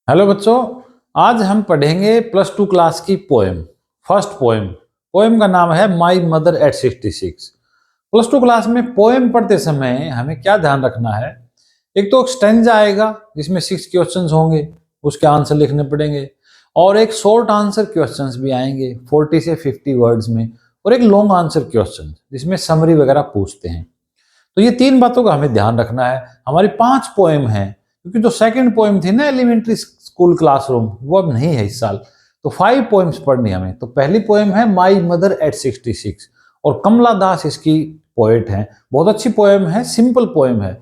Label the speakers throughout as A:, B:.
A: Hello बच्चों, आज हम पढ़ेंगे प्लस टू क्लास की पोएम। First poem. पोएम का नाम है my mother eight 66। Plus two class में पोएम पढ़ते समय हमें क्या ध्यान रखना है? एक तो स्टेंजा आएगा जिसमें 6 क्वेश्चंस होंगे, उसके आंसर लिखने पड़ेंगे। और एक शॉर्ट आंसर क्वेश्चंस भी आएंगे 40 से 50 वर्ड्स में। और एक लॉन्ग आंसर क्वेश्चन जिसमें समरी वगैरह पूछते हैं। तो ये 3 बातों का हमें ध्यान रखना है। हमारी 5 पोएम है, क्योंकि जो सेकंड पोएम थी ना एलिमेंट्री स्कूल क्लासरूम, वो अब नहीं है इस साल। तो 5 पोएम्स पढ़नी हमें। तो पहली पोएम है माई मदर एट 66 और कमला दास इसकी पोएट है। बहुत अच्छी पोएम है, सिंपल पोएम है।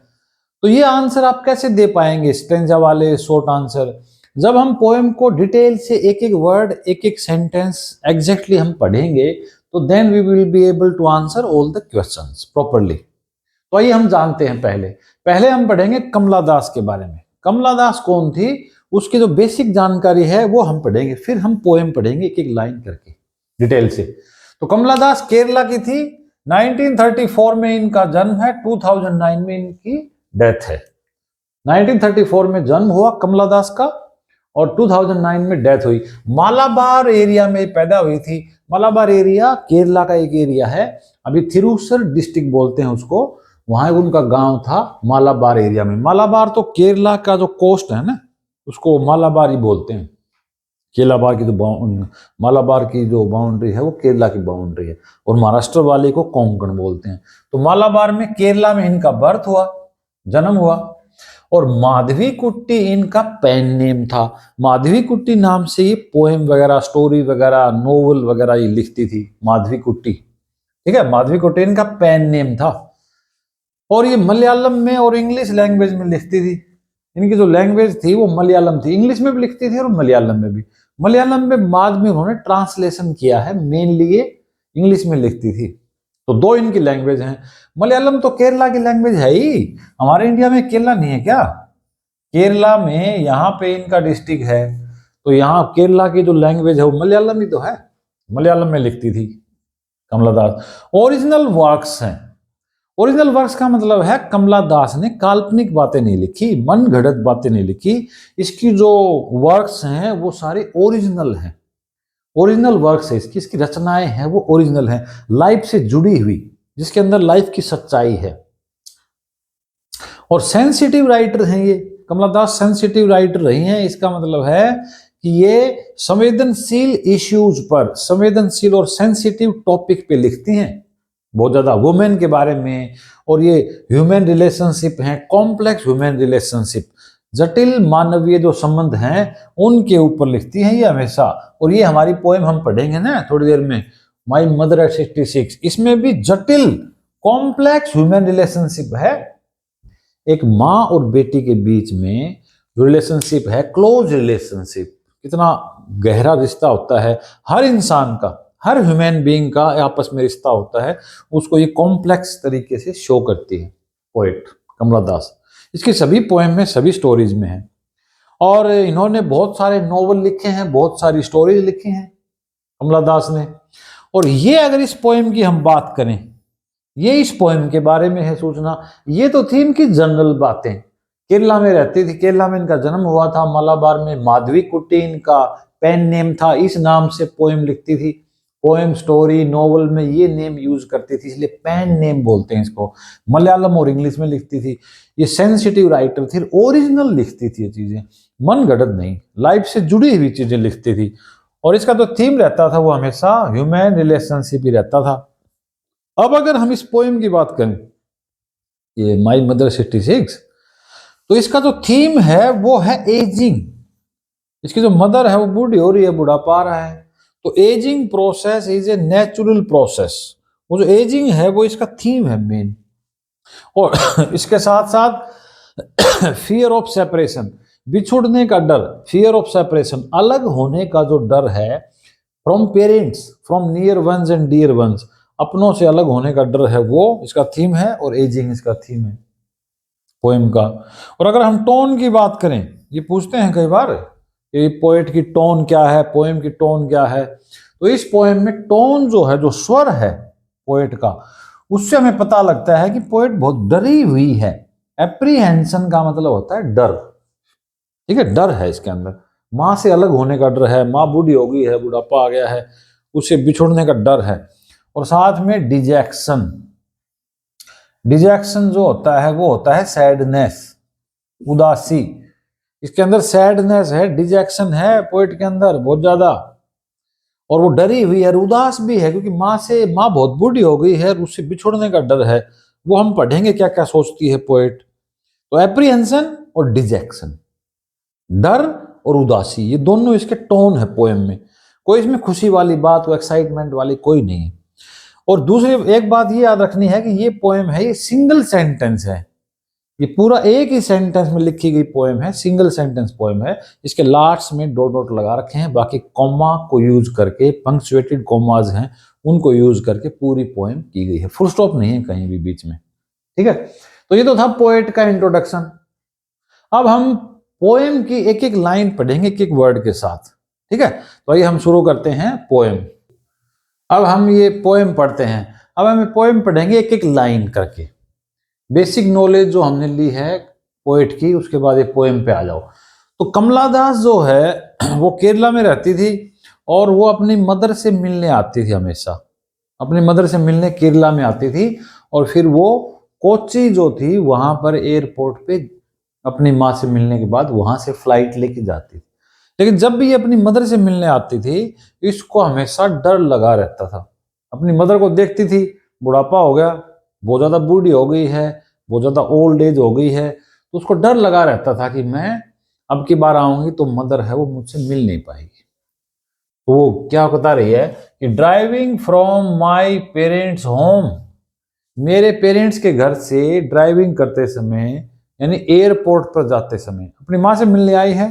A: तो ये आंसर आप कैसे दे पाएंगे, स्टेंजा वाले शॉर्ट आंसर? जब हम पोएम को डिटेल से एक एक वर्ड, एक एक सेंटेंस एग्जैक्टली हम पढ़ेंगे, तो then we will be able to answer all the questions properly. तो आइए हम जानते हैं। पहले हम पढ़ेंगे कमला दास के बारे में। कमला दास कौन थी, उसकी जो बेसिक जानकारी है वो हम पढ़ेंगे, फिर हम पोएम पढ़ेंगे एक एक लाइन करके डिटेल से। तो कमला दास केरला की थी। 1934 में इनका जन्म है, 2009 में इनकी डेथ है। 1934 में जन्म हुआ कमला दास का और 2009 में डेथ हुई। मालाबार एरिया में पैदा हुई थी। मालाबार एरिया केरला का एक एरिया है, अभी थिरुसर डिस्ट्रिक्ट बोलते हैं उसको। वहां उनका गांव था मालाबार एरिया में। मालाबार तो केरला का जो कोस्ट है ना, उसको मालाबार ही बोलते हैं। केलाबार की जो मालाबार की जो बाउंड्री है वो केरला की बाउंड्री है, और महाराष्ट्र वाले को कोंकण बोलते हैं। तो मालाबार में केरला में इनका बर्थ हुआ, जन्म हुआ। और माधवी कुट्टी इनका पेन नेम था। माधवी कुट्टी नाम से ये पोएम वगैरह, स्टोरी वगैरह, नोवेल वगैरह ये लिखती थी माधवी कुट्टी। ठीक है, माधवी कुट्टी इनका पेन नेम था। और ये मलयालम में और इंग्लिश लैंग्वेज में लिखती थी। इनकी जो लैंग्वेज थी वो मलयालम थी। इंग्लिश में भी लिखती थी और मलयालम में भी। मलयालम में बाद में उन्होंने ट्रांसलेशन किया है, मेनली ये इंग्लिश में लिखती थी। तो 2 इनकी लैंग्वेज हैं। मलयालम तो केरला की लैंग्वेज है ही। हमारे इंडिया में केरला नहीं है क्या? केरला में यहाँ पे इनका डिस्ट्रिक्ट है, तो यहाँ केरला की जो लैंग्वेज है वो मलयालम ही तो है। मलयालम में लिखती थी कमला दास। ओरिजिनल वर्क्स हैं। ओरिजिनल वर्क्स का मतलब है कमला दास ने काल्पनिक बातें नहीं लिखी, मन घड़त बातें नहीं लिखी। इसकी जो वर्क्स हैं वो सारे ओरिजिनल हैं। ओरिजिनल वर्क्स है इसकी, इसकी रचनाएं हैं वो ओरिजिनल हैं, लाइफ से जुड़ी हुई, जिसके अंदर लाइफ की सच्चाई है। और सेंसिटिव राइटर हैं ये। कमला दास सेंसिटिव राइटर रही हैं। इसका मतलब है कि ये संवेदनशील इश्यूज पर, संवेदनशील और सेंसिटिव टॉपिक पे लिखती हैं बहुत ज्यादा, वुमेन के बारे में। और ये ह्यूमन रिलेशनशिप हैं, कॉम्प्लेक्स ह्यूमन रिलेशनशिप, जटिल मानवीय जो संबंध हैं उनके ऊपर लिखती हैं ये हमेशा। और ये हमारी पोएम हम पढ़ेंगे ना थोड़ी देर में, माई मदर एट 66, इसमें भी जटिल कॉम्प्लेक्स ह्यूमन रिलेशनशिप है। एक माँ और बेटी के बीच में जो रिलेशनशिप है, क्लोज रिलेशनशिप, कितना गहरा रिश्ता होता है हर इंसान का, हर ह्यूमन बीइंग का आपस में रिश्ता होता है, उसको ये कॉम्प्लेक्स तरीके से शो करती है पोएट कमला दास। इसकी सभी पोएम में, सभी स्टोरीज में है। और इन्होंने बहुत सारे नोवेल लिखे हैं, बहुत सारी स्टोरीज लिखी हैं कमला दास ने। और ये अगर इस पोएम की हम बात करें, ये इस पोएम के बारे में है सूचना। ये तो थी इनकी जनरल बातें। केरला में रहती थी, केरला में इनका जन्म हुआ था। मालाबार में माधवी कुट्टी इनका पेन नेम था, इस नाम से पोएम लिखती थी। पोएम, स्टोरी, नोवेल में ये नेम यूज करती थी, इसलिए पेन नेम बोलते हैं इसको। मलयालम और इंग्लिश में लिखती थी। ये सेंसिटिव राइटर थी, ओरिजिनल लिखती थी ये चीजें, मन गढ़ंत नहीं, लाइफ से जुड़ी हुई चीजें लिखती थी। और इसका जो थीम रहता था वो हमेशा ह्यूमन रिलेशनशिप ही रहता था। अब अगर हम इस पोएम की बात करें, ये माई मदर 66, तो इसका जो थीम है वो है एजिंग। इसकी जो मदर है वो बूढ़ी हो रही है, बुढ़ापा आ रहा है। तो ageing process is a natural process. वो जो एजिंग है वो इसका थीम है मेन। और इसके साथ साथ फियर ऑफ सेपरेशन, बिछुड़ने का डर, फियर ऑफ सेपरेशन, अलग होने का जो डर है, from parents, from near ones and dear ones, अपनों से अलग होने का डर है, वो इसका थीम है। और एजिंग इसका थीम है पोएम का। और अगर हम टोन की बात करें, ये पूछते हैं कई बार कि पोएट की टोन क्या है, पोएम की टोन क्या है। तो इस पोएम में टोन जो है, जो स्वर है पोएट का, उससे हमें पता लगता है कि पोएट बहुत डरी हुई है। एप्रीहेंशन का मतलब होता है डर, ठीक है, डर है इसके अंदर, माँ से अलग होने का डर है, माँ बूढ़ी हो गई है, बुढ़ापा आ गया है, उससे बिछुड़ने का डर है। और साथ में डिजेक्शन, डिजेक्शन जो होता है वो होता है सैडनेस, उदासी। इसके अंदर सैडनेस है, डिजेक्शन है पोएट के अंदर बहुत ज्यादा, और वो डरी हुई है, उदास भी है, क्योंकि माँ बहुत बूढ़ी हो गई है और उससे बिछुड़ने का डर है। वो हम पढ़ेंगे क्या क्या सोचती है पोएट। तो एप्रीहेंशन और डिजेक्शन, डर और उदासी, ये दोनों इसके टोन है पोएम में। कोई इसमें खुशी वाली बात, वो एक्साइटमेंट वाली कोई नहीं है। और दूसरी एक बात ये याद रखनी है कि ये पोएम है, ये सिंगल सेंटेंस है, ये पूरा एक ही सेंटेंस में लिखी गई पोएम है, सिंगल सेंटेंस पोएम है। इसके लास्ट में डॉट डॉट लगा रखे हैं, बाकी कॉमा को यूज करके, पंक्चुएटेड कॉमाज हैं उनको यूज करके पूरी पोएम की गई है, फुल स्टॉप नहीं है कहीं भी बीच में। ठीक है, तो ये तो था पोएट का इंट्रोडक्शन। अब हम पोएम की एक एक लाइन पढ़ेंगे एक एक वर्ड के साथ। ठीक है, तो आइए हम शुरू करते हैं पोएम। अब हम ये पोएम पढ़ते हैं, अब हम पोएम पढ़ेंगे एक एक लाइन करके। बेसिक नॉलेज जो हमने ली है पोएट की, उसके बाद ये पोएम पे आ जाओ। तो कमला दास जो है वो केरला में रहती थी और वो अपनी मदर से मिलने आती थी, हमेशा अपनी मदर से मिलने केरला में आती थी। और फिर वो कोच्चि जो थी वहां पर एयरपोर्ट पे अपनी माँ से मिलने के बाद वहां से फ्लाइट लेके जाती थी। लेकिन जब भी ये अपनी मदर से मिलने आती थी, इसको हमेशा डर लगा रहता था। अपनी मदर को देखती थी, बुढ़ापा हो गया, बहुत ज्यादा बूढ़ी हो गई है, बहुत ज्यादा ओल्ड एज हो गई है, तो उसको डर लगा रहता था कि मैं अब की बार आऊंगी तो मदर है वो मुझसे मिल नहीं पाएगी। तो वो क्या बता रही है कि driving from my parents home, मेरे पेरेंट्स के घर से ड्राइविंग करते समय यानी एयरपोर्ट पर जाते समय अपनी माँ से मिलने आई है,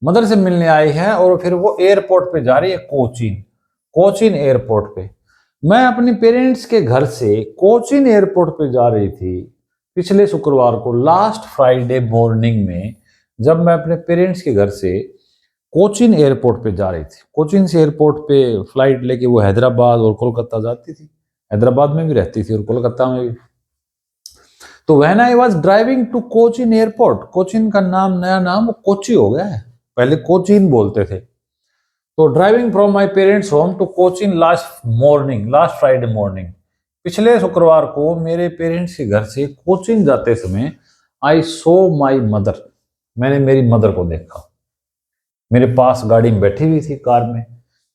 A: मदर से मिलने आई है, और फिर वो एयरपोर्ट पे जा रही है, कोचीन, कोचीन एयरपोर्ट पे। मैं अपने पेरेंट्स के घर से कोचीन एयरपोर्ट पे जा रही थी पिछले शुक्रवार को, लास्ट फ्राइडे मॉर्निंग में, जब मैं अपने पेरेंट्स के घर से कोचीन एयरपोर्ट पे जा रही थी। कोचीन से एयरपोर्ट पे फ्लाइट लेके वो हैदराबाद और कोलकाता जाती थी, हैदराबाद में भी रहती थी और कोलकाता में भी। तो when I was driving to Cochin airport, Cochin का नाम नया नाम कोची हो गया है, पहले कोचीन बोलते थे। तो driving from my parents home to Cochin last morning, last Friday morning, पिछले शुक्रवार को मेरे पेरेंट्स के घर से कोचीन जाते समय, आई सो माई मदर, मैंने मेरी मदर को देखा। मेरे पास गाड़ी में बैठी हुई थी कार में,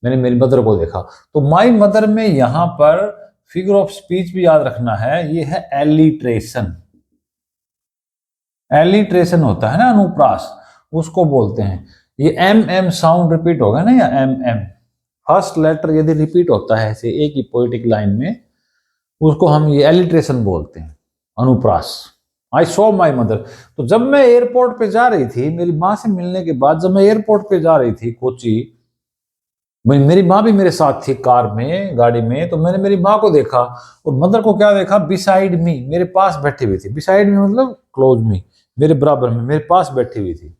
A: मैंने मेरी मदर को देखा। तो माई मदर में यहां पर फिगर ऑफ स्पीच भी याद रखना है, ये है एलिट्रेशन। एलिट्रेशन होता है ना अनुप्रास, उसको बोलते हैं। ये एम एम साउंड रिपीट होगा ना, या एम एम फर्स्ट लेटर यदि रिपीट होता है ऐसे एक ही पोएटिक लाइन में, उसको हम ये एलिट्रेशन बोलते हैं, अनुप्रास। आई सॉ माई मदर, तो जब मैं एयरपोर्ट पे जा रही थी मेरी माँ से मिलने के बाद, जब मैं एयरपोर्ट पे जा रही थी कोची, मेरी माँ भी मेरे साथ थी कार में, गाड़ी में, तो मैंने मेरी माँ को देखा और मदर को क्या देखा, बिसाइड मी, मेरे पास बैठी हुई थी। बिसाइड मी मतलब क्लोज मी, मेरे बराबर में, मेरे पास बैठी हुई थी।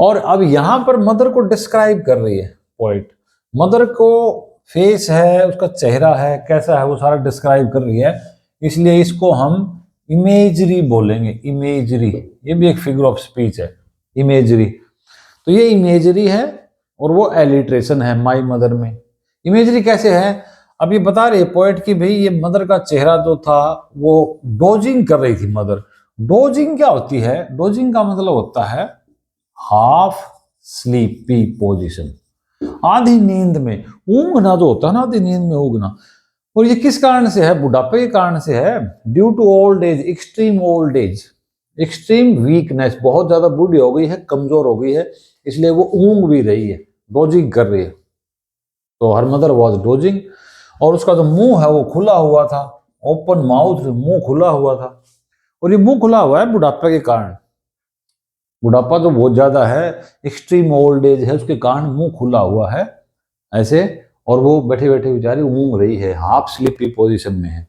A: और अब यहां पर मदर को डिस्क्राइब कर रही है पोइट, मदर को फेस है, उसका चेहरा है, कैसा है वो सारा डिस्क्राइब कर रही है, इसलिए इसको हम इमेजरी बोलेंगे। इमेजरी, ये भी एक फिगर ऑफ स्पीच है, इमेजरी। तो ये इमेजरी है और वो एलिट्रेशन है माई मदर में। इमेजरी कैसे है, अब ये बता रही है पोएट की भाई ये मदर का चेहरा जो था वो डोजिंग कर रही थी मदर। डोजिंग क्या होती है, डोजिंग का मतलब होता है हाफ स्लीपी पोजीशन, आधी नींद में ऊँघना जो होता है ना, आधी नींद में ऊँघना। और ये किस कारण से है, बुढ़ापे के कारण से है, due to old age, extreme old age, extreme weakness, बहुत ज्यादा बूढ़ी हो गई है, कमजोर हो गई है, इसलिए वो ऊँघ भी रही है, डोजिंग कर रही है। तो हर मदर वॉज डोजिंग, और उसका जो मुंह है वो खुला हुआ था, ओपन माउथ, मुंह खुला हुआ था। और ये मुंह खुला हुआ है बुढ़ापे के कारण, बुढ़ापा तो बहुत ज्यादा है, एक्सट्रीम ओल्ड एज है, उसके कारण मुंह खुला हुआ है ऐसे, और वो बैठे बैठे बेचारी ऊँघ रही है, हाफ स्लीपी पोजीशन में है,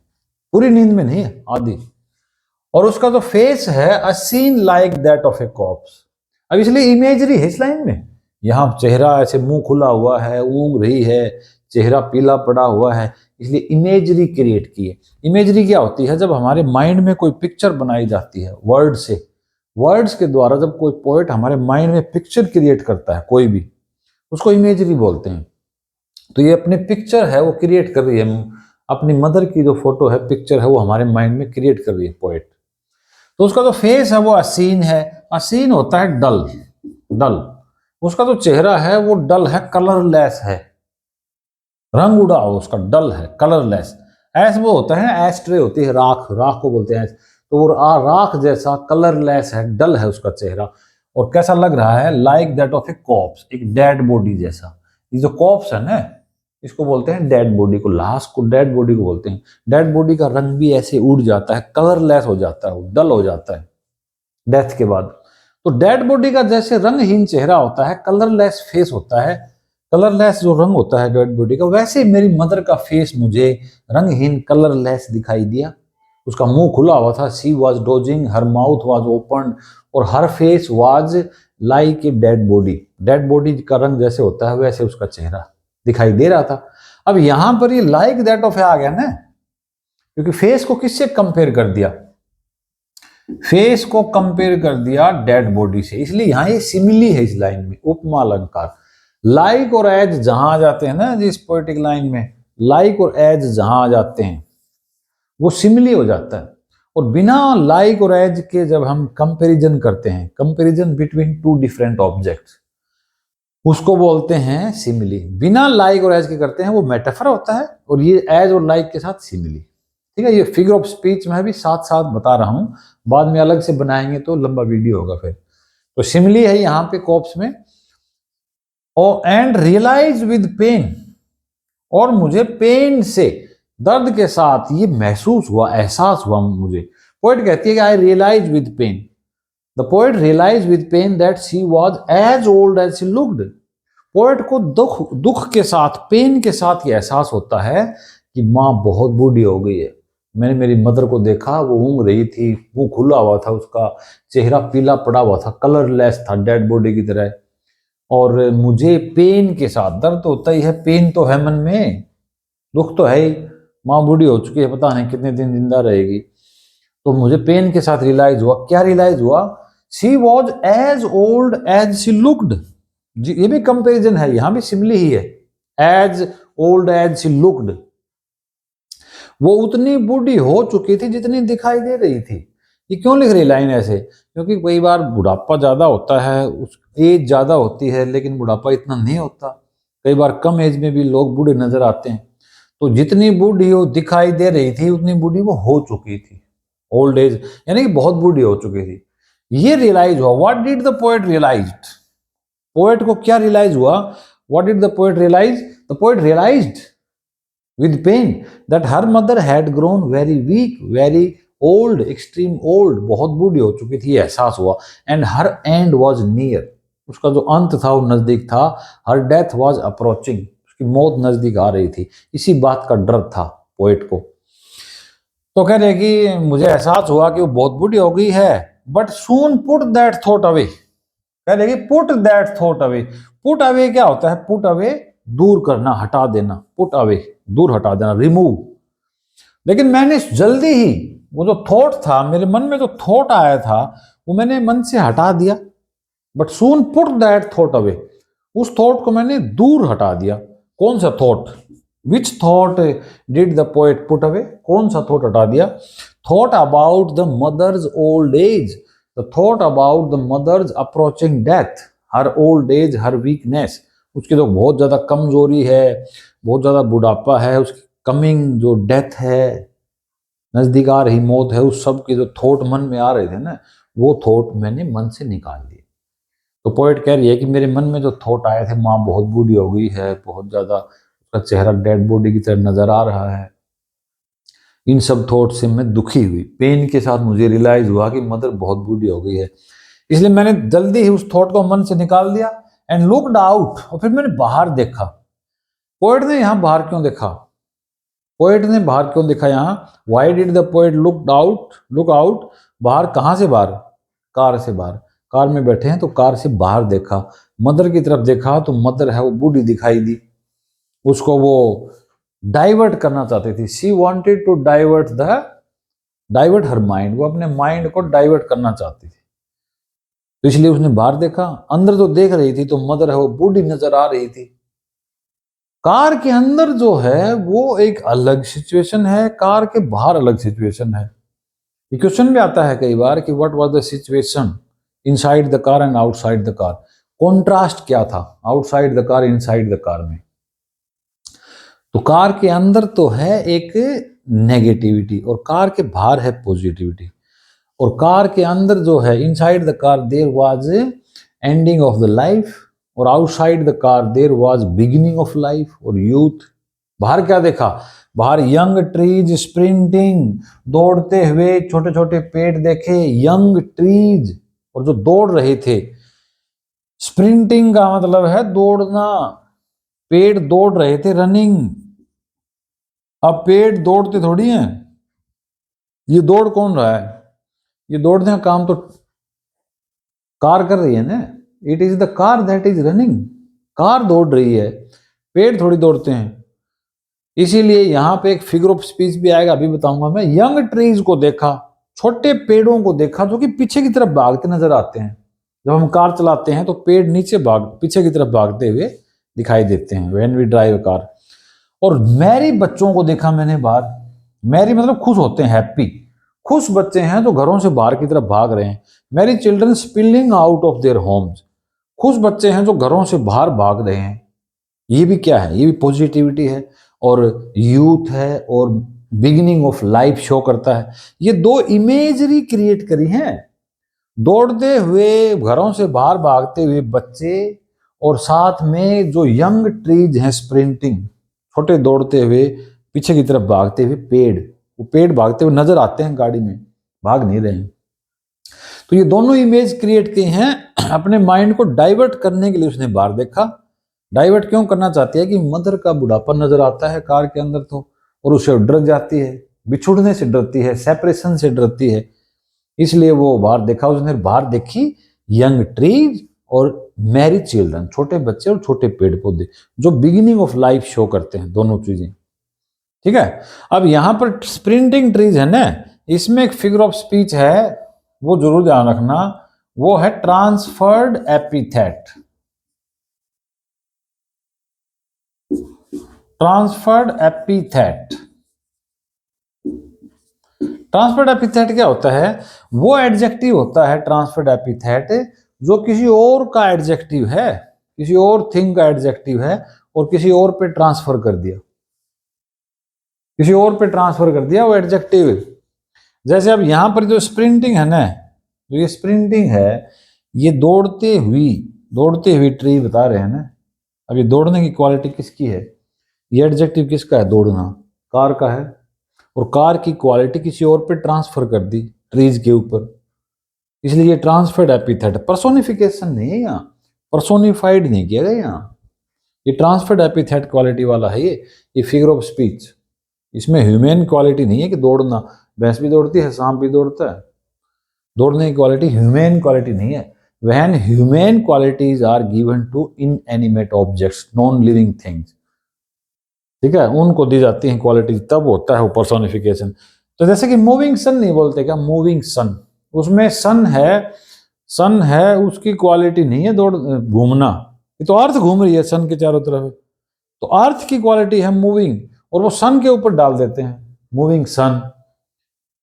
A: पूरी नींद में नहीं है, आधी। और उसका जो फेस है, a scene like that of a corpse. अब इसलिए इमेजरी है इस लाइन में, यहाँ चेहरा ऐसे मुंह खुला हुआ है, ऊँघ रही है, चेहरा पीला पड़ा हुआ है, इसलिए इमेजरी क्रिएट की है। इमेजरी क्या होती है, जब हमारे माइंड में कोई पिक्चर बनाई जाती है वर्ड से, वर्ड्स के द्वारा जब कोई पोएट हमारे माइंड में पिक्चर क्रिएट करता है, कोई भी, उसको इमेजरी बोलते हैं। तो ये अपनी पिक्चर है वो क्रिएट कर रही है, अपनी मदर की जो फोटो है, पिक्चर है, वो हमारे माइंड में क्रिएट कर रही है पोएट। तो उसका जो फेस है वो असीन है। असीन होता है डल, डल। उसका जो चेहरा है वो डल है, कलरलेस है, रंग उड़ा हो उसका, डल है, कलरलेस। ऐस वो होता है, एस्ट्रे होती है, राख, राख को बोलते हैं। तो वो राख जैसा कलरलेस है, डल है उसका चेहरा। और कैसा लग रहा है? Like that of a corpse, एक डेड बॉडी जैसा। ये जो कॉप्स है ना, इसको बोलते हैं डेड बॉडी को, लाश को डेड बॉडी को बोलते हैं। डेड बॉडी का रंग भी ऐसे उड़ जाता है, कलरलेस हो जाता है, डल हो जाता है डेथ के बाद। तो डेड बॉडी का जैसे रंगहीन चेहरा होता है, कलरलेस फेस होता है, कलरलेस जो रंग होता है डेड बॉडी का, वैसे मेरी मदर का फेस मुझे रंगहीन कलरलेस दिखाई दिया। उसका मुंह खुला हुआ था, she was dozing, her mouth was open, और her face was like a dead body. Dead body का रंग जैसे होता है वैसे उसका चेहरा दिखाई दे रहा था। अब यहां पर ये लाइक दैट ऑफ आ गया ना, क्योंकि फेस को किससे कंपेयर कर दिया? फेस को कंपेयर कर दिया डेड बॉडी से, इसलिए यहां ये सिमिली है इस लाइन में, उपमा अलंकार। लाइक और एज जहां आ जाते हैं ना जिस पोएटिक लाइन में, लाइक और एज जहां आ जाते हैं वो सिमिली हो जाता है। और बिना लाइक और एज के जब हम कंपैरिजन करते हैं, comparison between two different objects, उसको बोलते हैं सिमिली। बिना लाइक और एज के करते हैं वो मेटाफर होता है, और ये एज और लाइक के साथ सिमिली। ठीक है, ये फिगर ऑफ स्पीच में भी साथ साथ बता रहा हूं, बाद में अलग से बनाएंगे तो लंबा वीडियो होगा फिर। तो सिमिली है यहाँ पे कॉप्स में। और एंड रियलाइज विद पेन, और मुझे पेन से, दर्द के साथ ये महसूस हुआ, एहसास हुआ मुझे। पोएट कहती है कि I realise with pain, the poet realise with pain that she was as old as she looked. Poet को दुख के साथ, पेन के साथ ये एहसास होता है कि माँ बहुत बूढ़ी हो गई है। मैंने मेरी मदर को देखा, वो ऊँग रही थी, मुंह खुला हुआ था, उसका चेहरा पीला पड़ा हुआ था, कलरलेस था, डेड बॉडी की तरह। और मुझे पेन के साथ, दर्द तो होता ही है, पेन तो है मन में, दुख तो है ही, माँ बूढ़ी हो चुकी है, पता नहीं कितने दिन जिंदा रहेगी। तो मुझे पेन के साथ रियलाइज हुआ, क्या रियलाइज हुआ? She was as old as she looked. ये भी कंपेरिजन है, यहां भी सिमिली ही है, as old as she looked. वो उतनी बूढ़ी हो चुकी थी जितनी दिखाई दे रही थी। ये क्यों लिख रही लाइन ऐसे? क्योंकि कई बार बुढ़ापा ज्यादा होता है, उस एज ज्यादा होती है लेकिन बुढ़ापा इतना नहीं होता। कई बार कम एज में भी लोग बूढ़े नजर आते हैं। तो जितनी बूढ़ी वो दिखाई दे रही थी उतनी बूढ़ी वो हो चुकी थी, ओल्ड एज, यानी कि बहुत बूढ़ी हो चुकी थी। ये रियलाइज हुआ। What did the poet realised? Poet को क्या रियलाइज हुआ? What did the poet realise? The poet realised with pain that her mother had grown very weak, very old, extreme old, बहुत बूढ़ी हो चुकी थी, एहसास हुआ। and her end was near, उसका जो अंत था वो नजदीक था। her death was approaching, उसकी मौत नजदीक आ रही थी। इसी बात का डर था पोएट को। तो कह रहे कि मुझे एहसास हुआ कि वो बहुत बूढ़ी हो गई है, but soon put that thought away, कह रहे कि put that thought away। put away क्या होता है? put away दूर करना, हटा देना, पुट अवे दूर हटा देना, रिमूव। लेकिन मैंने जल्दी ही वो जो थॉट था, मेरे मन में जो थॉट आया था वो मैंने मन से हटा दिया। But soon put that thought away, उस थॉट को मैंने दूर हटा दिया। कौन सा thought? Which thought did the poet put away? कौन सा थॉट हटा दिया? Thought about the mother's old age, the thought about the mother's approaching death, her old age, her weakness, उसकी तो बहुत ज्यादा कमजोरी है, बहुत ज्यादा बुढ़ापा है, उसकी कमिंग जो डेथ है, नजदीक आ रही मौत है, उस सब के जो थॉट मन में आ रहे थे ना, वो थॉट मैंने मन से निकाल दिए। तो पोएट कह रही है कि मेरे मन में जो थॉट आए थे, माँ बहुत बूढ़ी हो गई है, बहुत ज्यादा उसका चेहरा डेड बॉडी की तरह नजर आ रहा है, इन सब थॉट से मैं दुखी हुई। पेन के साथ मुझे रियलाइज हुआ कि मदर बहुत बूढ़ी हो गई है, इसलिए मैंने जल्दी ही उस थॉट को मन से निकाल दिया। एंड लुक्ड आउट, और फिर मैंने बाहर देखा। पोएट ने यहां बाहर क्यों देखा? पोएट ने बाहर क्यों देखा यहां? Why did the poet look out? Look out, बाहर कहां से बाहर? कार से बाहर। कार में बैठे हैं तो कार से बाहर देखा, मदर की तरफ देखा तो मदर है वो बूढ़ी दिखाई दी। उसको वो डाइवर्ट करना चाहती थी। She wanted to divert her mind, वो अपने माइंड को डाइवर्ट करना चाहती थी। तो इसलिए उसने बाहर देखा, अंदर तो देख रही थी तो मदर है वो बूढ़ी नजर आ रही थी। कार के अंदर जो है वो एक अलग सिचुएशन है, कार के बाहर अलग सिचुएशन है। ये क्वेश्चन भी आता है कई बार कि what was the situation inside the car and outside the car, contrast क्या था outside the car inside the car में। तो कार के अंदर तो है एक नेगेटिविटी और कार के बाहर है पॉजिटिविटी। और कार के अंदर जो है inside the car there was ending of the life, और outside the car there was beginning of life और यूथ। बाहर क्या देखा, बाहर यंग ट्रीज स्प्रिंटिंग, दौड़ते हुए छोटे छोटे पेड़ देखे, यंग ट्रीज, और जो दौड़ रहे थे। स्प्रिंटिंग का मतलब है दौड़ना, पेड़ दौड़ रहे थे, रनिंग। अब पेड़ दौड़ते थोड़ी हैं, ये दौड़ कौन रहा है, ये दौड़ने का काम तो कार कर रही है ना। It is the car that is running, car दौड़ रही है, पेड़ थोड़ी दौड़ते हैं। इसीलिए यहां पे एक फिगर ऑफ स्पीच भी आएगा, अभी बताऊंगा मैं। यंग ट्रीज को देखा, छोटे पेड़ों को देखा जो कि पीछे की तरफ भागते नजर आते हैं। जब हम कार चलाते हैं तो पेड़ नीचे पीछे की तरफ भागते हुए दिखाई देते हैं व्हेन वी ड्राइव कार। और मैरी बच्चों को देखा मैंने बाहर, मैरी मतलब खुश होते हैं, हैप्पी, खुश बच्चे हैं जो घरों से बाहर की तरफ भाग रहे हैं। Mary children spilling out of their homes, खुश बच्चे हैं जो घरों से बाहर भाग रहे हैं। ये भी क्या है, ये भी पॉजिटिविटी है और यूथ है और बिगिनिंग ऑफ लाइफ शो करता है। ये दो इमेजरी क्रिएट करी हैं, दौड़ते हुए घरों से बाहर भागते हुए बच्चे और साथ में जो यंग ट्रीज हैं स्प्रिंटिंग, छोटे दौड़ते हुए पीछे की तरफ भागते हुए पेड़, वो पेड़ भागते हुए नजर आते हैं गाड़ी में, भाग नहीं रहे हैं। तो ये दोनों इमेज क्रिएट की हैं अपने माइंड को डाइवर्ट करने के लिए उसने बाहर देखा। डाइवर्ट क्यों करना चाहती है कि मदर का बुढ़ापा नजर आता है कार के अंदर तो, और उसे डर जाती है, बिछुड़ने से डरती है, सेपरेशन से डरती है, इसलिए वो बाहर देखा। उसने बाहर देखी यंग ट्रीज और मैरी चिल्ड्रन, छोटे बच्चे और छोटे पेड़ पौधे जो बिगिनिंग ऑफ लाइफ शो करते हैं, दोनों चीजें। ठीक है, अब यहां पर स्प्रिंटिंग ट्रीज है ना, इसमें एक फिगर ऑफ स्पीच है, वो जरूर ध्यान रखना, वो है transferred epithet. Transferred epithet, transferred epithet क्या होता है, वो एडजेक्टिव होता है ट्रांसफर्ड एपिथेट जो किसी और का एडजेक्टिव है, किसी और थिंग का एडजेक्टिव है और किसी और पे ट्रांसफर कर दिया, किसी और पे ट्रांसफर कर दिया वो एडजेक्टिव। जैसे अब यहां पर जो स्प्रिंटिंग है ना, जो ये स्प्रिंटिंग है, ये दौड़ते हुई ट्री बता रहे हैं ना। अब ये दौड़ने की क्वालिटी किसकी है, ये एडजेक्टिव किसका है, दौड़ना कार का है, और कार की क्वालिटी किसी और पे ट्रांसफर कर दी ट्रीज के ऊपर, इसलिए ये ट्रांसफर्ड एपिथेट, पर्सोनिफिकेशन नहीं है यहाँ, पर्सोनिफाइड नहीं किया गया यहाँ, ये ट्रांसफर्ड एपिथेट क्वालिटी वाला है ये फिगर ऑफ स्पीच। इसमें ह्यूमन क्वालिटी नहीं है कि दौड़ना, भैंस भी दौड़ती है, सांप भी दौड़ता है, दौड़ने की क्वालिटी ह्यूमन क्वालिटी नहीं है। When human qualities are given to inanimate objects, non living things, ठीक है, उनको दी जाती है क्वालिटी, तब होता है वो पर्सोनिफिकेशन। तो जैसे कि मूविंग सन नहीं बोलते क्या, मूविंग सन, उसमें सन है, उसकी क्वालिटी नहीं है दौड़ घूमना, ये तो अर्थ घूम रही है सन के चारों तरफ, तो अर्थ की क्वालिटी है मूविंग, और वो सन के ऊपर डाल देते हैं मूविंग सन।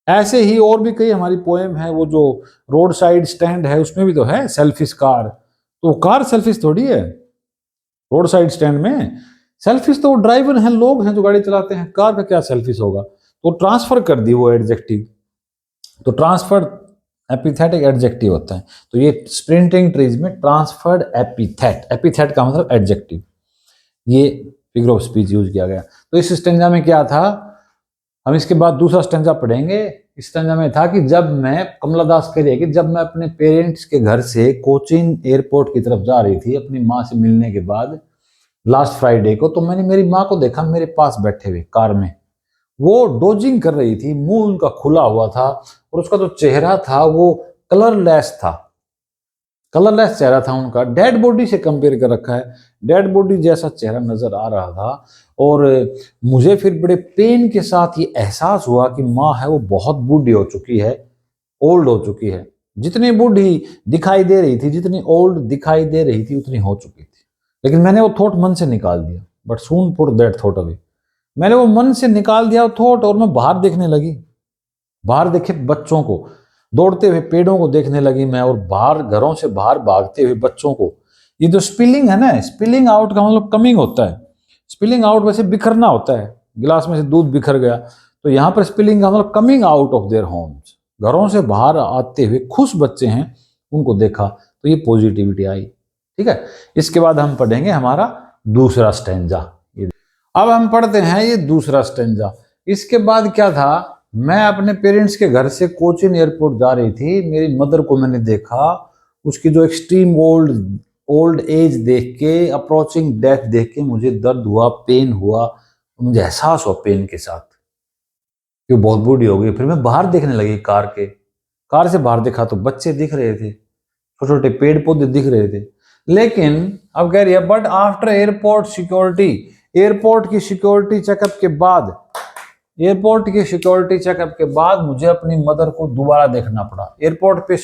A: ऐसे ही और भी कई हमारी पोएम है, वो जो रोड साइड स्टैंड है उसमें भी तो है सेल्फिश कार, तो कार सेल्फिश थोड़ी है, रोड साइड स्टैंड में सेल्फिश तो ड्राइवर हैं, लोग हैं जो गाड़ी चलाते हैं, कार का क्या सेल्फिश होगा, तो ट्रांसफर कर दी वो एडजेक्टिव, तो ट्रांसफर एपिथेटिक एडजेक्टिव होता है। तो ये स्प्रिंटिंग ट्रीज में ट्रांसफर्ड एपिथेट, एपिथेट का मतलब एडजेक्टिव, ये फिगर ऑफ स्पीच यूज किया गया। तो इस स्टेंजा में क्या था, हम इसके बाद दूसरा स्टेंजा पढ़ेंगे। इस स्टेंजा में था कि जब मैं, कमला दास कह रही है कि जब मैं अपने पेरेंट्स के घर से कोचीन एयरपोर्ट की तरफ जा रही थी अपनी माँ से मिलने के बाद लास्ट फ्राइडे को, तो मैंने मेरी माँ को देखा मेरे पास बैठे हुए कार में, वो डोजिंग कर रही थी, मुंह उनका खुला हुआ था और उसका जो चेहरा था वो कलरलेस था, कलरलेस चेहरा था उनका, डेड बॉडी से कंपेयर कर रखा है, डेड बॉडी जैसा चेहरा नजर आ रहा था। और मुझे फिर बड़े पेन के साथ ये एहसास हुआ कि माँ है वो बहुत बूढ़ी हो चुकी है, ओल्ड हो चुकी है। जितनी बूढ़ी दिखाई दे रही थी, जितनी ओल्ड दिखाई दे रही थी, उतनी हो चुकी थी। लेकिन मैंने वो थॉट मन से निकाल दिया, but soon put that thought away. मैंने वो मन से निकाल दिया वो थॉट, और मैं बाहर देखने लगी। बाहर देखे बच्चों को, दौड़ते हुए पेड़ों को देखने लगी मैं, और बाहर घरों से बाहर भागते हुए बच्चों को। ये जो स्पिलिंग है ना, स्पिलिंग आउट का मतलब कमिंग होता है। स्पिलिंग आउट वैसे बिखरना होता है, गिलास में से दूध बिखर गया, तो यहाँ पर स्पिलिंग का मतलब coming out of their homes, घरों से बाहर आते हुए खुश बच्चे हैं, उनको देखा तो ये पॉजिटिविटी आई। ठीक है, इसके बाद हम पढ़ेंगे हमारा दूसरा स्टेंजा। अब हम पढ़ते हैं ये दूसरा स्टेंजा। इसके बाद क्या था, मैं अपने पेरेंट्स के घर से कोचीन एयरपोर्ट जा रही थी। मेरी मदर को मैंने देखा, उसकी जो एक्सट्रीम ओल्ड एज देख के, अप्रोचिंग डेथ देख के मुझे दर्द हुआ, पेन हुआ, मुझे एहसास हुआ पेन के साथ कि वो बहुत बूढ़ी हो गई। फिर मैं बाहर देखने लगी, कार से बाहर देखा तो बच्चे दिख रहे थे, छोटे छोटे पेड़ पौधे दिख रहे थे। लेकिन अब कह रही है, but after airport security, airport की सिक्योरिटी चेकअप के बाद मुझे अपनी मदर को दोबारा देखना पड़ा। एयरपोर्ट पे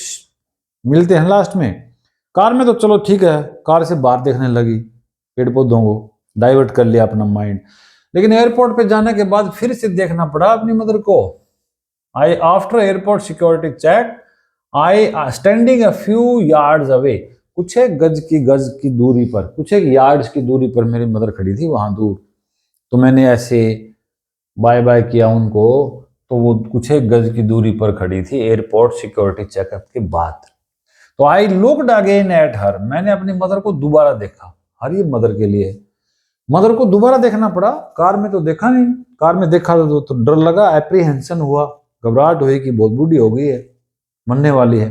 A: मिलते हैं लास्ट में, कार में तो चलो ठीक है, कार से बाहर देखने लगी, पेड़ पौधों को डाइवर्ट कर लिया अपना माइंड। लेकिन एयरपोर्ट पे जाने के बाद फिर से देखना पड़ा अपनी मदर को। I after airport security check, I standing a few yards away, कुछ एक गज की दूरी पर, कुछ एक यार्ड्स की दूरी पर मेरी मदर खड़ी थी वहां दूर। तो मैंने ऐसे बाय बाय किया उनको, तो वो कुछ एक गज की दूरी पर खड़ी थी एयरपोर्ट सिक्योरिटी चेकअप के बाद। तो I looked again at her, मैंने अपनी मदर को दोबारा देखा। हर ये मदर के लिए, मदर को दोबारा देखना पड़ा, कार में तो देखा नहीं। कार में देखा तो डर लगा, एप्रीहेंशन हुआ, घबराहट हुई कि बहुत बूढ़ी हो गई है, मरने वाली है।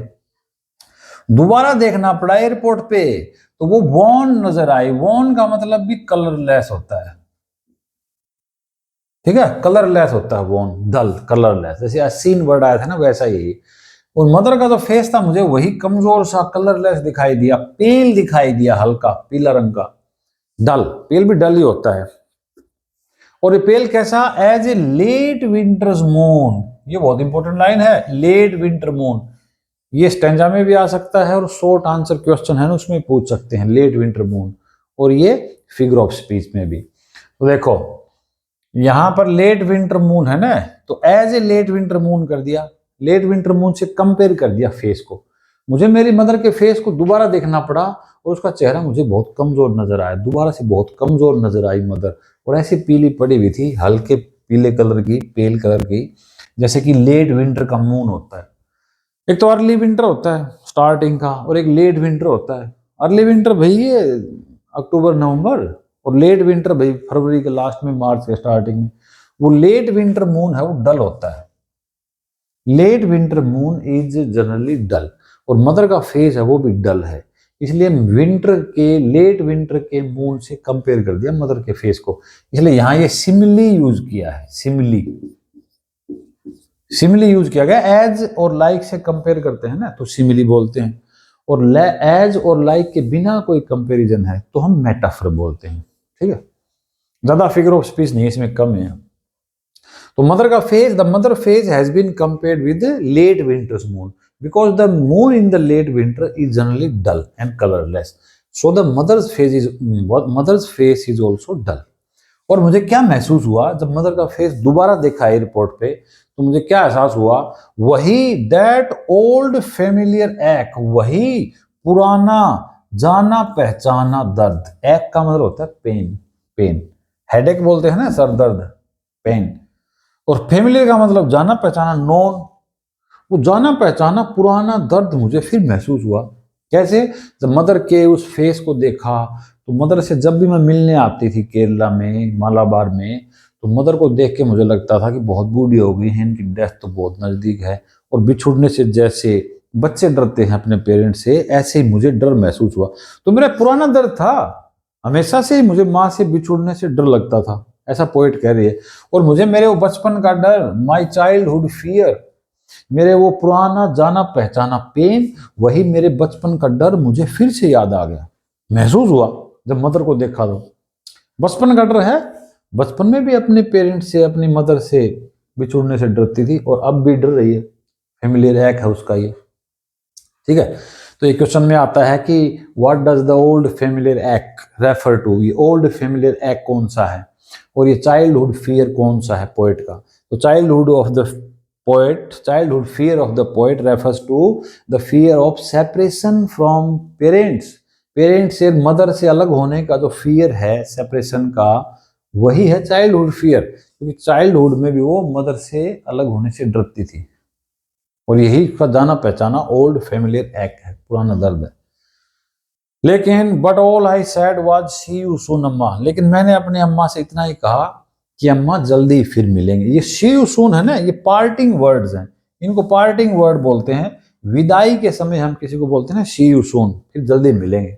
A: दोबारा देखना पड़ा एयरपोर्ट पे, तो वो वॉन नजर आई। वॉन का मतलब भी कलरलेस होता है, ठीक है, कलरलेस होता है वॉन, डल, कलरलेस। जैसे सीन वर्ड आया था ना, वैसा ही। और मदर का जो फेस था मुझे वही कमजोर सा कलरलेस दिखाई दिया, पेल दिखाई दिया, हल्का पीला रंग का, डल। पेल भी डल ही होता है। और ये पेल कैसा, as a late winter's moon. ये बहुत इंपॉर्टेंट लाइन है, लेट विंटर मून। ये स्टेंजा में भी आ सकता है, और शॉर्ट आंसर क्वेश्चन है ना उसमें पूछ सकते हैं, लेट विंटर मून। और ये फिगर ऑफ स्पीच में भी। तो देखो यहां पर लेट विंटर मून है ना, तो as a late winter moon कर दिया, लेट विंटर मून से कंपेयर कर दिया फेस को। मुझे मेरी मदर के फेस को दोबारा देखना पड़ा, और उसका चेहरा मुझे बहुत कमजोर नजर आया, दोबारा से बहुत कमजोर नजर आई मदर। और ऐसी पीली पड़ी हुई थी, हल्के पीले कलर की, पेल कलर की, जैसे कि लेट विंटर का मून होता है। एक तो अर्ली विंटर होता है स्टार्टिंग का, और एक लेट विंटर होता है। अर्ली विंटर भाई ये अक्टूबर नवंबर, और लेट विंटर भाई फरवरी के लास्ट में, मार्च के स्टार्टिंग में। वो लेट विंटर मून है, वो डल होता है। Late winter moon is generally dull, और मदर का फेस है वो भी डल है, इसलिए लेट विंटर के मून से कंपेयर कर दिया मदर के फेस को। इसलिए यहां ये सिमिली यूज किया है, सिमिली यूज किया गया। एज और लाइक से कंपेयर करते हैं ना तो सिमिली बोलते हैं, और एज और लाइक के बिना कोई कंपैरिजन है तो हम मेटाफर बोलते हैं। ठीक है, ज्यादा फिगर ऑफ स्पीच नहीं, इसमें कम है। तो मदर का face, the mother face has been compared with late winter's moon, because the moon in the late winter is generally dull and colorless, so the mother's face is also dull। और मुझे क्या महसूस हुआ जब mother का face दोबारा देखा airport पे, तो मुझे क्या एहसास हुआ, वही दैट ओल्ड फेमिलियर एक, वही पुराना जाना पहचाना दर्द। एक का मतलब होता है पेन, हेडेक बोलते हैं ना, सर दर्द, पेन। और फेमिलियर का मतलब जाना पहचाना, नोन। वो जाना पहचाना पुराना दर्द मुझे फिर महसूस हुआ। कैसे, जब मदर के उस फेस को देखा, तो मदर से जब भी मैं मिलने आती थी केरला में, मालाबार में, तो मदर को देख के मुझे लगता था कि बहुत बूढ़ी हो गई हैं, इनकी डेथ तो बहुत नज़दीक है। और बिछुड़ने से जैसे बच्चे डरते हैं अपने पेरेंट्स से, ऐसे ही मुझे डर महसूस हुआ। तो मेरा पुराना दर्द था, हमेशा से ही मुझे माँ से बिछुड़ने से डर लगता था, ऐसा पोएट कह रही है। और मुझे मेरे वो बचपन का डर, माई चाइल्डहुड फियर, मेरे वो पुराना जाना पहचाना पेन, वही मेरे बचपन का डर मुझे फिर से याद आ गया, महसूस हुआ जब मदर को देखा। तो बचपन का डर है, बचपन में भी अपने पेरेंट्स से, अपनी मदर से बिछुड़ने से डरती थी, और अब भी डर रही है, फेमिलियर एक है उसका ये। ठीक है। तो ये क्वेश्चन में आता है कि what does the old familiar act refer to, ये ओल्ड फेमिलियर एक्ट कौन सा है और ये चाइल्डहुड फियर कौन सा है पोएट का। तो childhood fear of the poet refers to the fear of separation from parents. Parents से, मदर से अलग होने का जो फियर है सेपरेशन का, वही है चाइल्डहुड फियर। क्योंकि चाइल्डहुड में भी वो मदर से अलग होने से डरती थी और यही का जाना पहचाना ओल्ड फेमिलियर एक्ट है, पुराना दर्द है। लेकिन but all I said was see you soon Amma, लेकिन मैंने अपनी अम्मा से इतना ही कहा कि अम्मा जल्दी फिर मिलेंगे। ये सी यू सून है ना, ये पार्टिंग वर्ड्स हैं, इनको पार्टिंग वर्ड बोलते हैं। विदाई के समय हम किसी को बोलते हैं सी यू सून, फिर जल्दी मिलेंगे।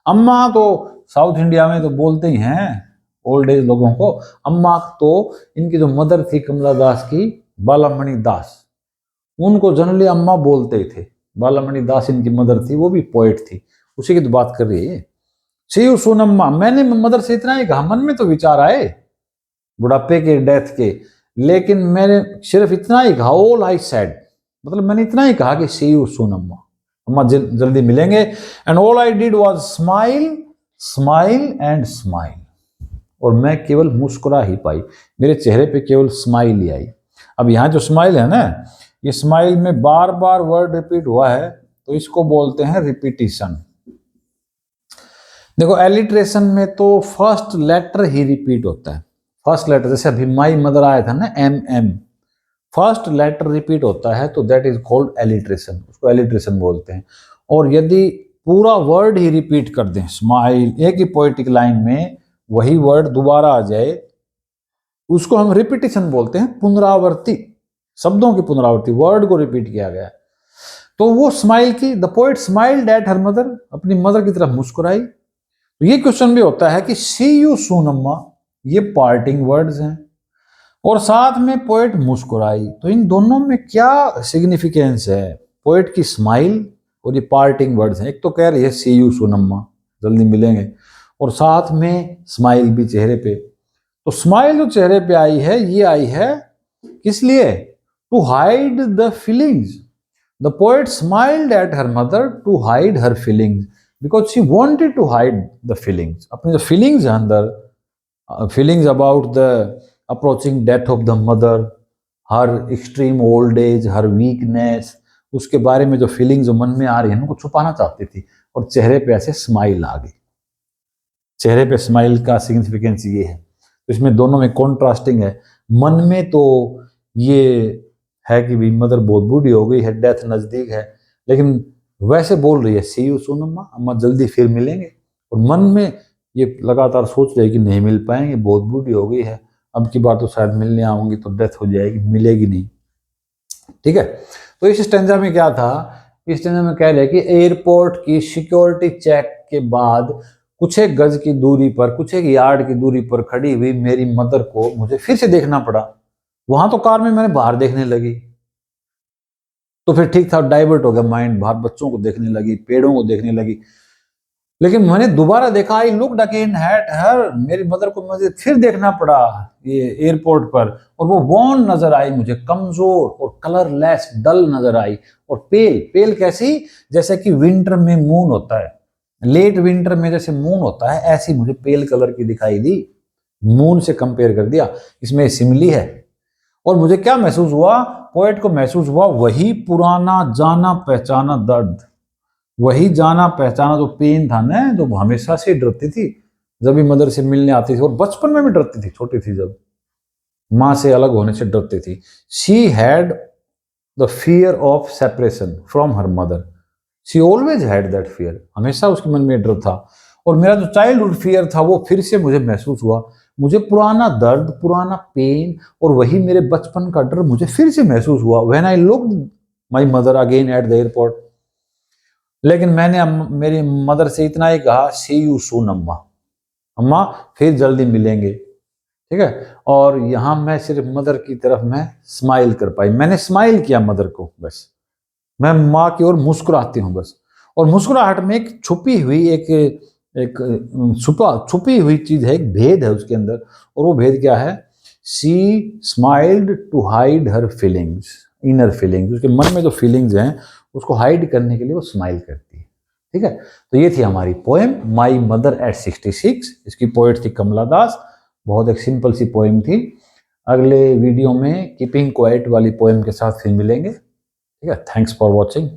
A: अम्मा तो साउथ इंडिया में तो बोलते ही हैं ओल्ड एज लोगों को अम्मा। तो इनकी जो मदर थी कमला दास की, बालामणि दास, उनको जनरली अम्मा बोलते ही थे। बालामणि दास इनकी मदर थी, वो भी पोएट थी, उसी की तो बात कर रही है। सी यू सून अम्मा, मैंने मदर से इतना ही कहा, मन में तो विचार आए बुढ़ापे के, डेथ के, लेकिन मैंने सिर्फ इतना ही कहा, ऑल आई सेड, मतलब मैंने इतना ही कहा कि सी यू सून अम्मा, अम्मा जल्दी मिलेंगे। And all I did was smile, smile and smile, और मैं केवल मुस्कुरा ही पाई, मेरे चेहरे पे केवल स्माइल ही आई। अब यहाँ जो स्माइल है ना, ये स्माइल में बार बार वर्ड रिपीट हुआ है, तो इसको बोलते हैं रिपीटिशन। देखो एलिट्रेशन में तो फर्स्ट लेटर ही रिपीट होता है, फर्स्ट लेटर, जैसे अभी माई मदर आया था ना, M M, first letter repeat होता है तो दैट इज कॉल्ड एलिट्रेशन, उसको एलिट्रेशन बोलते हैं। और यदि पूरा वर्ड ही रिपीट कर दें, स्माइल, एक ही पोएटिक लाइन में वही वर्ड दोबारा आ जाए, उसको हम रिपीटिशन बोलते हैं, पुनरावृत्ति, शब्दों की पुनरावृत्ति, वर्ड को रिपीट किया गया। तो वो स्माइल की, the poet smiled at her mother, अपनी मदर की तरफ मुस्कुराई। तो ये क्वेश्चन भी होता है कि सी यू सून अम्मा, ये पार्टिंग वर्ड्स हैं, और साथ में पोएट मुस्कुराई, तो इन दोनों में क्या सिग्निफिकेंस है? पोएट की स्माइल और ये पार्टिंग वर्ड्स हैं। एक तो कह रही है सी यू सून अम्मा, जल्दी मिलेंगे, और साथ में स्माइल भी चेहरे पे। तो स्माइल जो चेहरे पे आई है, ये आई है किस लिए? To hide the feelings. The poet smiled at her mother to hide her feelings, because she wanted to hide the feelings, अपनी जो फीलिंग्स है अंदर, feelings about the approaching death of the mother, her extreme old age, her weakness, उसके बारे में जो feelings जो मन में आ रही है उनको छुपाना चाहती थी, और चेहरे पे ऐसे स्माइल आ गई। चेहरे पे स्माइल का सिग्निफिकेंस ये है। तो इसमें दोनों में कॉन्ट्रास्टिंग है। मन में तो ये है कि भी मदर बहुत बूढ़ी हो गई है, डेथ नजदीक है, लेकिन वैसे बोल रही है सी यू सून अम्मा, अम्मा जल्दी फिर मिलेंगे, और मन में ये लगातार सोच रही है कि नहीं मिल पाएंगे, बहुत बूढ़ी हो गई है, अब की बार तो शायद मिलने आऊंगी तो डेथ हो जाएगी, मिलेगी नहीं। ठीक है। तो इस स्टेंजा में क्या था? इस स्टेंजा में कह रहे कि एयरपोर्ट की सिक्योरिटी चेक के बाद कुछ एक गज की दूरी पर, कुछ एक यार्ड की दूरी पर खड़ी हुई मेरी मदर को मुझे फिर से देखना पड़ा। वहां तो कार में मैंने बाहर देखने लगी, तो फिर ठीक था, डाइवर्ट हो गया माइंड, बाहर बच्चों को देखने लगी, पेड़ों को देखने लगी। लेकिन मैंने दोबारा देखा, I looked again at her, मेरी मदर को मुझे फिर देखना पड़ा ये एयरपोर्ट पर, और वो वॉर्न नजर आई मुझे, कमजोर और कलरलेस, डल नजर आई, और पेल। पेल कैसी? जैसे कि विंटर में मून होता है, लेट विंटर में जैसे मून होता है, ऐसी मुझे पेल कलर की दिखाई दी। मून से कंपेयर कर दिया, इसमें सिमिली है। और मुझे क्या महसूस हुआ? पोएट को महसूस हुआ वही पुराना जाना पहचाना दर्द, वही जाना पहचाना जो पेन था ना, जो हमेशा से डरती थी जब भी मदर से मिलने आती थी, और बचपन में भी डरती थी, छोटी थी जब माँ से अलग होने से डरती थी। She had the fear of separation from her mother, she always had that fear, हमेशा उसके मन में डर था। और मेरा जो चाइल्डहुड फियर था वो फिर से मुझे महसूस हुआ, मुझे पुराना दर्द, पुराना पेन, और वही मेरे बचपन का डर मुझे फिर से महसूस हुआ। When I looked my mother again at the airport. लेकिन मैंने मेरी मदर से इतना ही कहा, सी यू सून अम्मा, अम्मा फिर जल्दी मिलेंगे। ठीक है। और यहाँ मैं सिर्फ मदर की तरफ मैं स्माइल कर पाई, मैंने स्माइल किया मदर को, बस मैं माँ की ओर मुस्कुराती हूँ बस। और मुस्कुराहट में एक छुपी हुई एक छुपी हुई चीज है, एक भेद है उसके अंदर, और वो भेद क्या है? She smiled to hide her feelings, inner feelings, उसके मन में जो फीलिंग्स हैं उसको हाइड करने के लिए वो स्माइल करती है। ठीक है, तो ये थी हमारी पोएम माई मदर एट 66। इसकी पोएट थी कमला दास। बहुत एक सिंपल सी पोएम थी। अगले वीडियो में कीपिंग क्वाइट वाली पोएम के साथ फिर मिलेंगे। ठीक है, थैंक्स फॉर वॉचिंग।